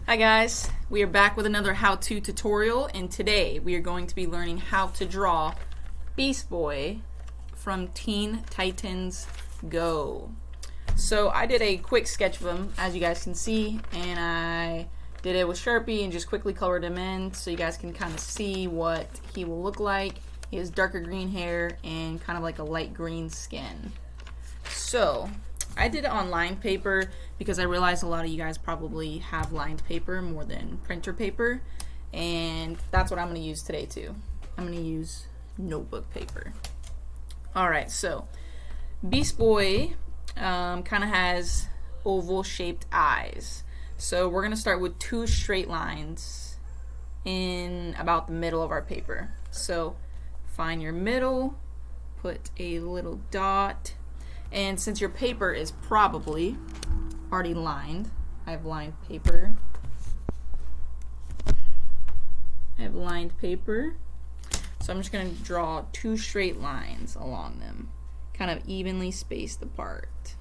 Hi guys, we are back with another how-to tutorial, and today we are going to be learning how to draw Beast Boy from Teen Titans Go. So I did a quick sketch of him, as you guys can see, and I did it with Sharpie and just quickly colored him in so you guys can kind of see what he will look like. He has darker green hair and kind of like a light green skin. So I did it on lined paper because I realized a lot of you guys probably have lined paper more than printer paper, and that's what I'm going to use today too. I'm going to use notebook paper. Alright, so Beast Boy kind of has oval shaped eyes. So we're going to start with two straight lines in about the middle of our paper. So find your middle, put a little dot. And since your paper is probably already lined, I have lined paper. So I'm just going to draw two straight lines along them, kind of evenly spaced apart.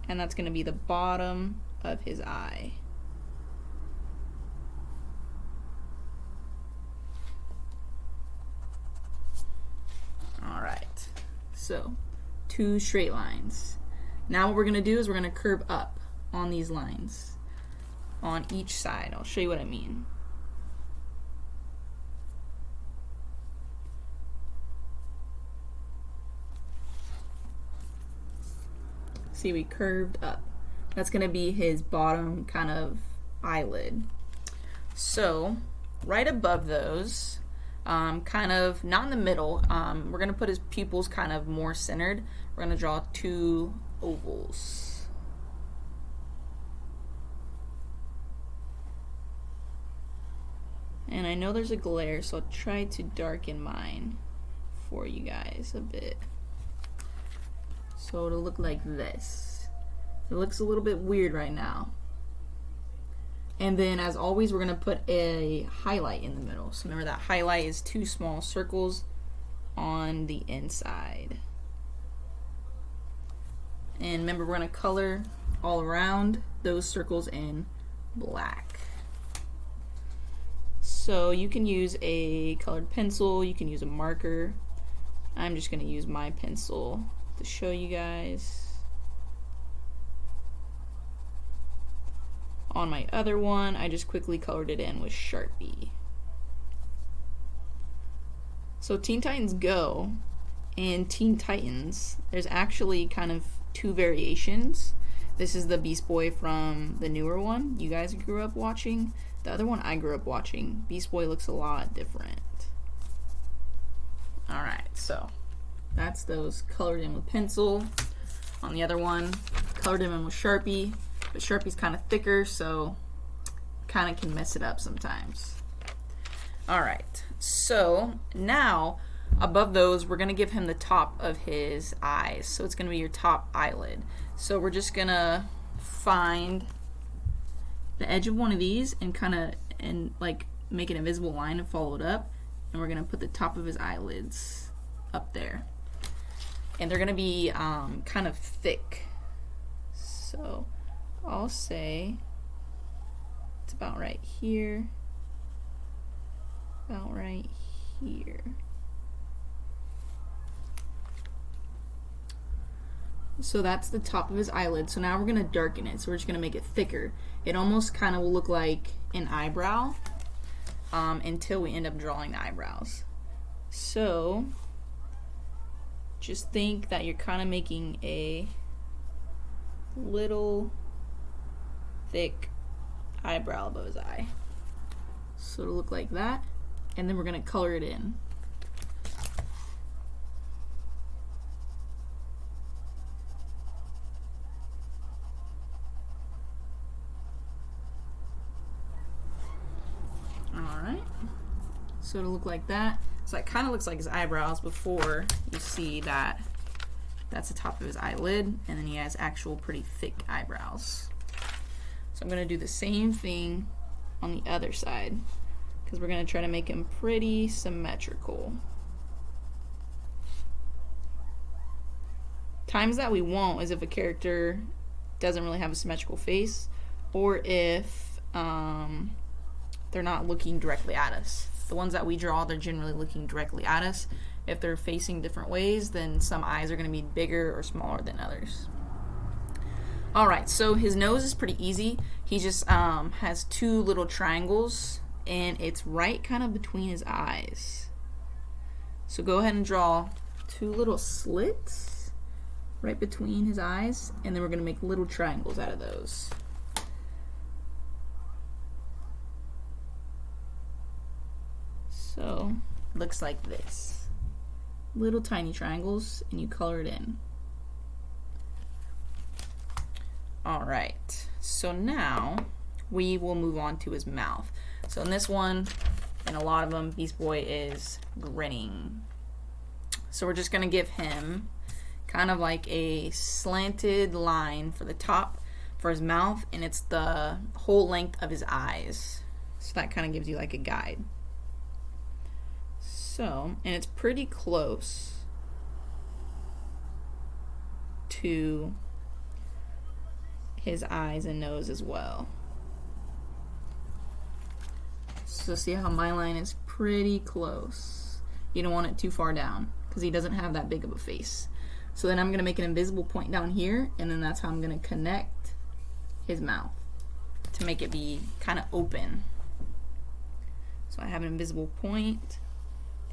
And that's going to be the bottom of his eye. Alright. So, two straight lines. Now what we're going to do is we're going to curve up on these lines on each side. I'll show you what I mean. See, we curved up. That's going to be his bottom kind of eyelid. So, right above those, kind of not in the middle, we're going to put his pupils kind of more centered. We're going to draw two ovals. And I know there's a glare, so I'll try to darken mine for you guys a bit. So it'll look like this. It looks a little bit weird right now. And then, as always, we're going to put a highlight in the middle. So remember, that highlight is two small circles on the inside. And remember, we're going to color all around those circles in black. So you can use a colored pencil, you can use a marker. I'm just going to use my pencil to show you guys. On my other one, I just quickly colored it in with Sharpie. So Teen Titans Go and Teen Titans, there's actually kind of two variations. This is the Beast Boy from the newer one you guys grew up watching. The other one I grew up watching. Beast Boy looks a lot different. Alright, so that's those colored in with pencil. On the other one, colored in with Sharpie. But Sharpie's kind of thicker, so kind of can mess it up sometimes. Alright, so now above those, we're going to give him the top of his eyes. So it's going to be your top eyelid. So we're just going to find the edge of one of these and kind of like make an invisible line and follow it up. And we're going to put the top of his eyelids up there. And they're going to be kind of thick. So I'll say it's about right here, about right here. So that's the top of his eyelid. So now we're going to darken it. So we're just going to make it thicker. It almost kind of will look like an eyebrow until we end up drawing the eyebrows. So just think that you're kind of making a little thick eyebrow above his eye. So it'll look like that. And then we're going to color it in. Alright. So it'll look like that. So it kind of looks like his eyebrows before you see that that's the top of his eyelid, and then he has actual pretty thick eyebrows. So I'm going to do the same thing on the other side because we're going to try to make him pretty symmetrical. Times that we won't is if a character doesn't really have a symmetrical face, or if they're not looking directly at us. The ones that we draw, they're generally looking directly at us. If they're facing different ways, then some eyes are going to be bigger or smaller than others. Alright, so his nose is pretty easy. He just has two little triangles, and it's right kind of between his eyes. So go ahead and draw two little slits right between his eyes, and then we're going to make little triangles out of those. So, looks like this. Little tiny triangles, and you color it in. Alright, so now we will move on to his mouth. So in this one, and a lot of them, Beast Boy is grinning. So we're just going to give him kind of like a slanted line for the top for his mouth, and it's the whole length of his eyes. So that kind of gives you like a guide. So, and it's pretty close to his eyes and nose as well. So see how my line is pretty close. You don't want it too far down because he doesn't have that big of a face. So then I'm going to make an invisible point down here, and then that's how I'm going to connect his mouth to make it be kind of open. So I have an invisible point,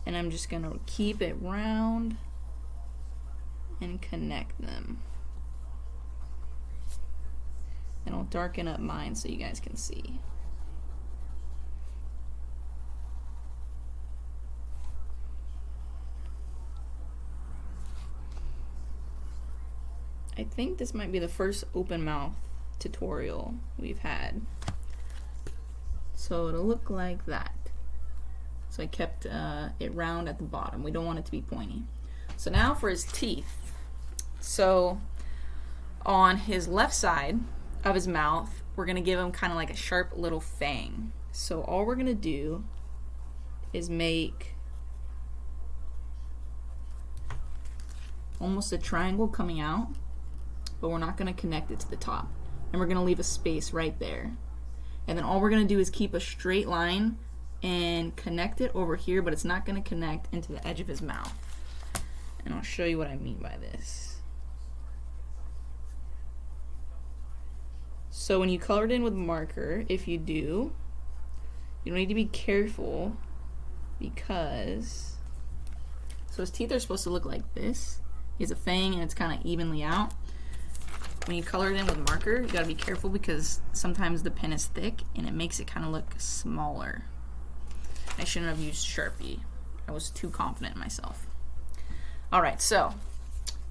and I'm just going to keep it round and connect them. And I'll darken up mine so you guys can see. I think this might be the first open mouth tutorial we've had. So it'll look like that. So I kept it round at the bottom. We don't want it to be pointy. So now for his teeth. So on his left side of his mouth, we're going to give him kind of like a sharp little fang. So all we're going to do is make almost a triangle coming out, but we're not going to connect it to the top. And we're going to leave a space right there. And then all we're going to do is keep a straight line and connect it over here, but it's not going to connect into the edge of his mouth. And I'll show you what I mean by this. So when you color it in with marker, if you do, you don't need to be careful because, so his teeth are supposed to look like this. He has a fang and it's kind of evenly out. When you color it in with marker, you gotta be careful because sometimes the pen is thick and it makes it kind of look smaller. I shouldn't have used Sharpie. I was too confident in myself. Alright, so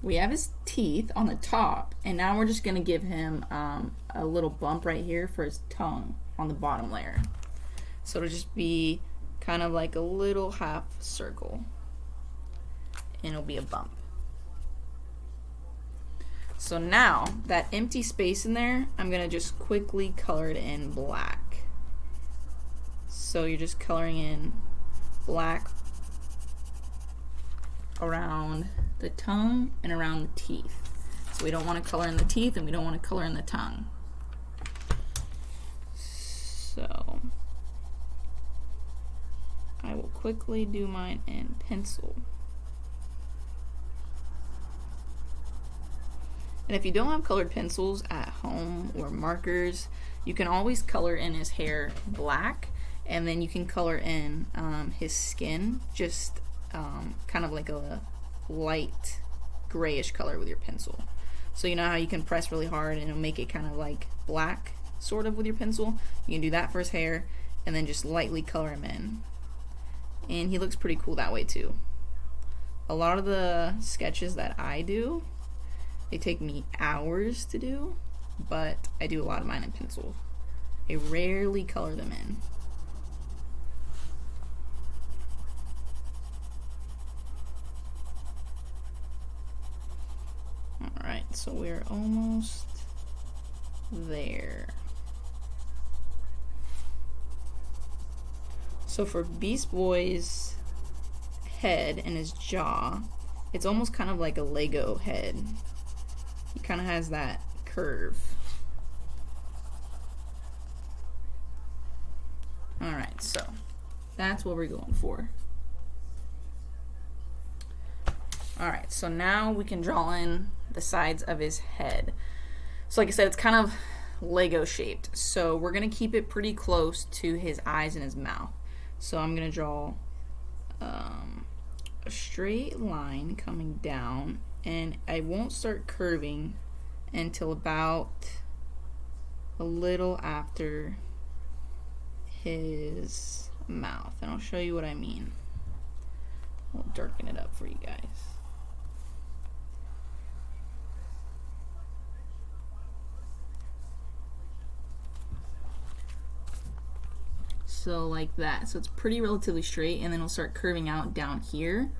we have his teeth on the top, and now we're just going to give him a little bump right here for his tongue on the bottom layer. So it'll just be kind of like a little half circle, and it'll be a bump. So now, that empty space in there, I'm going to just quickly color it in black. So you're just coloring in black around the tongue and around the teeth. So we don't want to color in the teeth and we don't want to color in the tongue. So I will quickly do mine in pencil. And if you don't have colored pencils at home or markers, you can always color in his hair black, and then you can color in his skin just kind of like a light grayish color with your pencil. So you know how you can press really hard and it'll make it kind of like black sort of with your pencil? You can do that for his hair and then just lightly color him in. And he looks pretty cool that way too. A lot of the sketches that I do, they take me hours to do, but I do a lot of mine in pencil. I rarely color them in. Alright, so we're almost there. So for Beast Boy's head and his jaw, it's almost kind of like a Lego head. He kind of has that curve. Alright, so that's what we're going for. Alright, so now we can draw in the sides of his head. So like I said, it's kind of Lego shaped. So we're going to keep it pretty close to his eyes and his mouth. So I'm going to draw a straight line coming down, and I won't start curving until about a little after his mouth. And I'll show you what I mean. I'll darken it up for you guys. So like that. So it's pretty relatively straight, and then it'll start curving out down here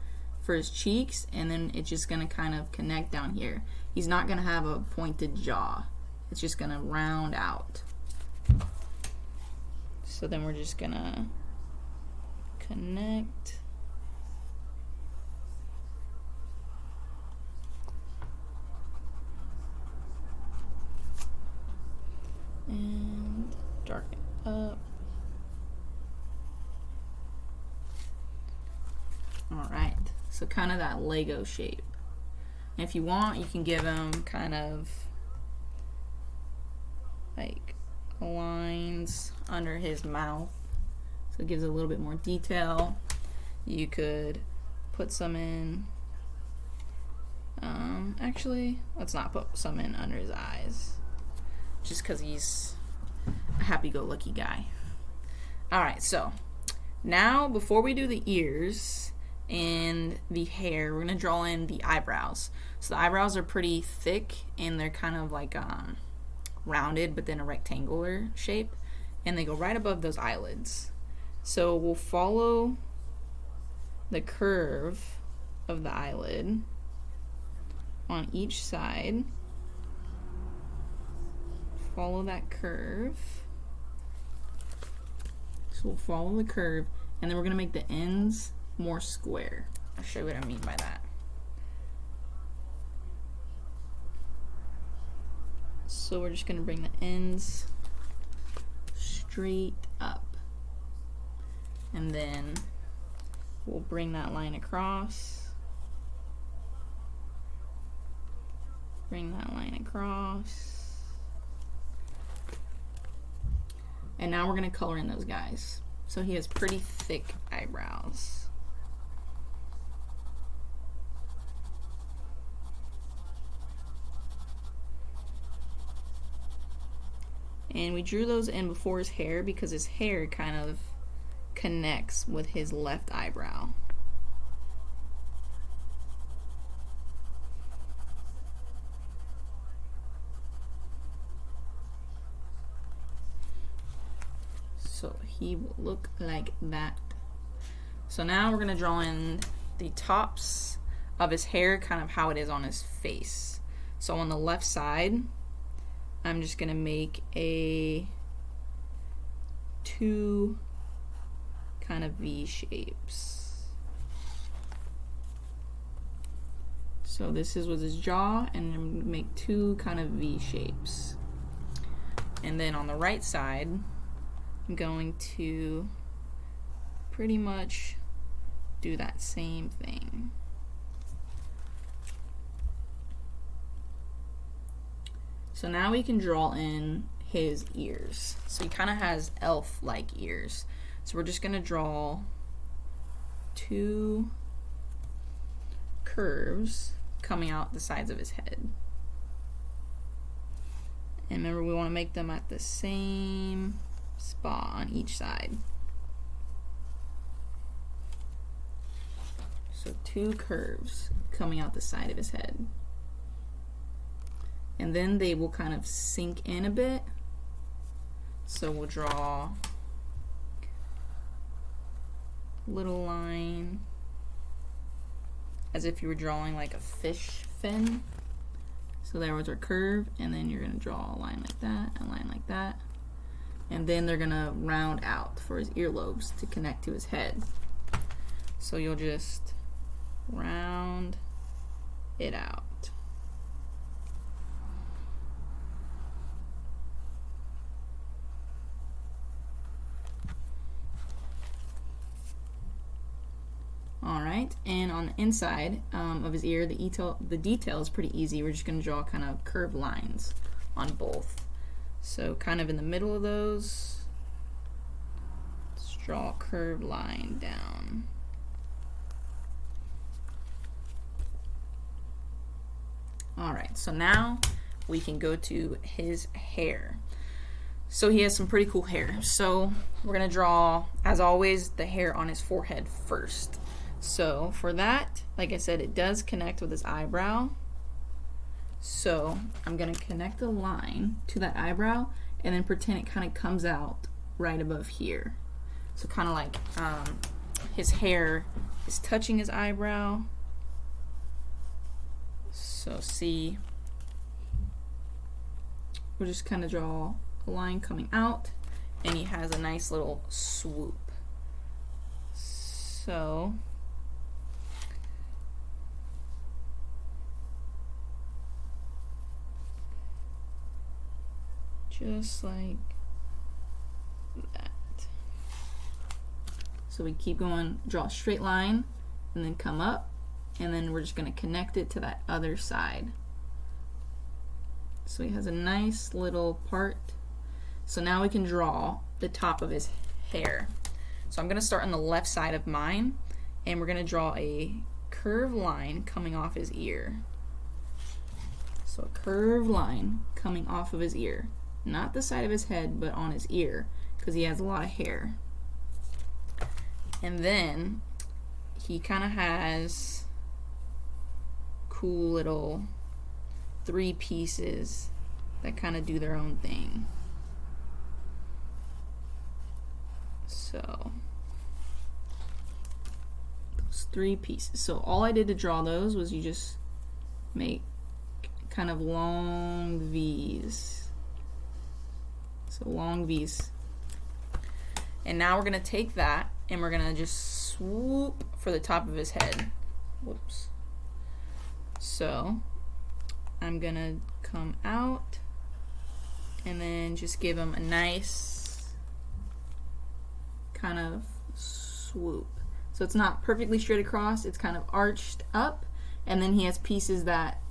for his cheeks, and then it's just gonna kind of connect down here. He's not gonna have a pointed jaw. It's just gonna round out. So then we're just gonna connect. And darken up. Alright, so kind of that Lego shape. And if you want, you can give him kind of like lines under his mouth, so it gives it a little bit more detail. You could put some in, actually, let's not put some in under his eyes, just because he's a happy-go-lucky guy. Alright, so now before we do the ears and the hair, we're going to draw in the eyebrows. So the eyebrows are pretty thick, and they're kind of like rounded, but then a rectangular shape, and they go right above those eyelids. So we'll follow the curve of the eyelid on each side. Follow that curve. So we'll follow the curve, and then we're going to make the ends more square. I'll show you what I mean by that. So we're just going to bring the ends straight up, and then we'll bring that line across, bring that line across, and now we're going to color in those guys. So he has pretty thick eyebrows. And we drew those in before his hair because his hair kind of connects with his left eyebrow. So he will look like that. So now we're going to draw in the tops of his hair, kind of how it is on his face. So on the left side, I'm just going to make a 2 kind of V shapes. So this is with his jaw, and I'm going to make 2 kind of V shapes. And then on the right side, I'm going to pretty much do that same thing. So now we can draw in his ears. So he kind of has elf-like ears. So we're just going to draw 2 curves coming out the sides of his head. And remember, we want to make them at the same spot on each side. So 2 curves coming out the side of his head. And then they will kind of sink in a bit. So we'll draw a little line as if you were drawing like a fish fin. So there was our curve, and then you're going to draw a line like that, a line like that. And then they're going to round out for his earlobes to connect to his head. So you'll just round it out. right, and on the inside of his ear, the detail is pretty easy. We're just going to draw kind of curved lines on both. So kind of in the middle of those, let's draw a curved line down. Alright, so now we can go to his hair. So he has some pretty cool hair. So we're going to draw, as always, the hair on his forehead first. So for that, like I said, it does connect with his eyebrow. So I'm going to connect a line to that eyebrow and then pretend it kind of comes out right above here. So kind of like his hair is touching his eyebrow. So see, we'll just kind of draw a line coming out, and he has a nice little swoop. So just like that. So we keep going, draw a straight line, and then come up, and then we're just going to connect it to that other side. So he has a nice little part. So now we can draw the top of his hair. So I'm going to start on the left side of mine, and we're going to draw a curved line coming off his ear. So a curved line coming off of his ear. Not the side of his head, but on his ear, because he has a lot of hair. And then he kind of has cool little 3 pieces that kind of do their own thing. So those 3 pieces. So all I did to draw those was you just make kind of long V's. So long V's. And now we're going to take that and we're going to just swoop for the top of his head. Whoops. So I'm going to come out and then just give him a nice kind of swoop. So it's not perfectly straight across, it's kind of arched up, and then he has pieces that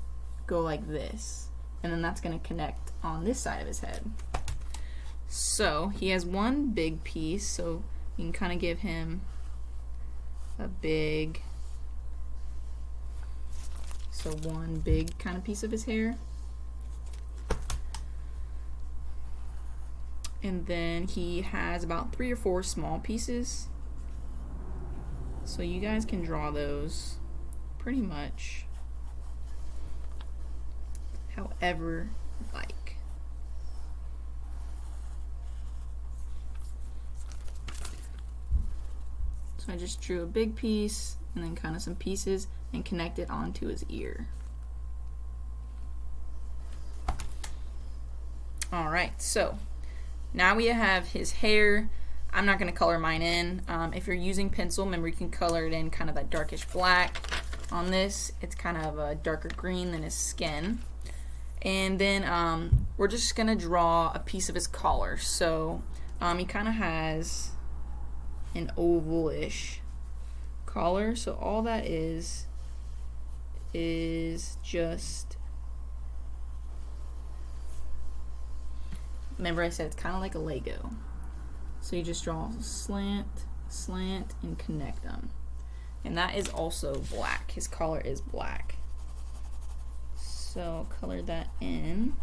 go like this, and then that's going to connect on this side of his head. So he has one big piece, so you can kind of give him a big, so one big kind of piece of his hair. And then he has about 3 or 4 small pieces. So you guys can draw those pretty much however you like. So I just drew a big piece and then kind of some pieces and connect it onto his ear. Alright, so now we have his hair. I'm not going to color mine in. If you're using pencil, remember you can color it in kind of that darkish black. On this, it's kind of a darker green than his skin. And then we're just going to draw a piece of his collar. So he kind of has an oval-ish collar. So all that is just, remember I said it's kind of like a Lego. So you just draw slant, slant, and connect them. And that is also black. His collar is black. So color that in.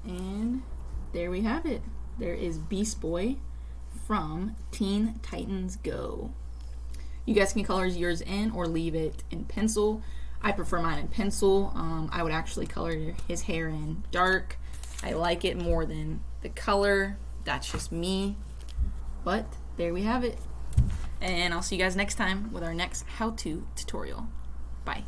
And there we have it. There is Beast Boy from Teen Titans Go. You guys can color yours in or leave it in pencil. I prefer mine in pencil. I would actually color his hair in dark. I like it more than the color. That's just me. But there we have it. And I'll see you guys next time with our next how-to tutorial. Bye.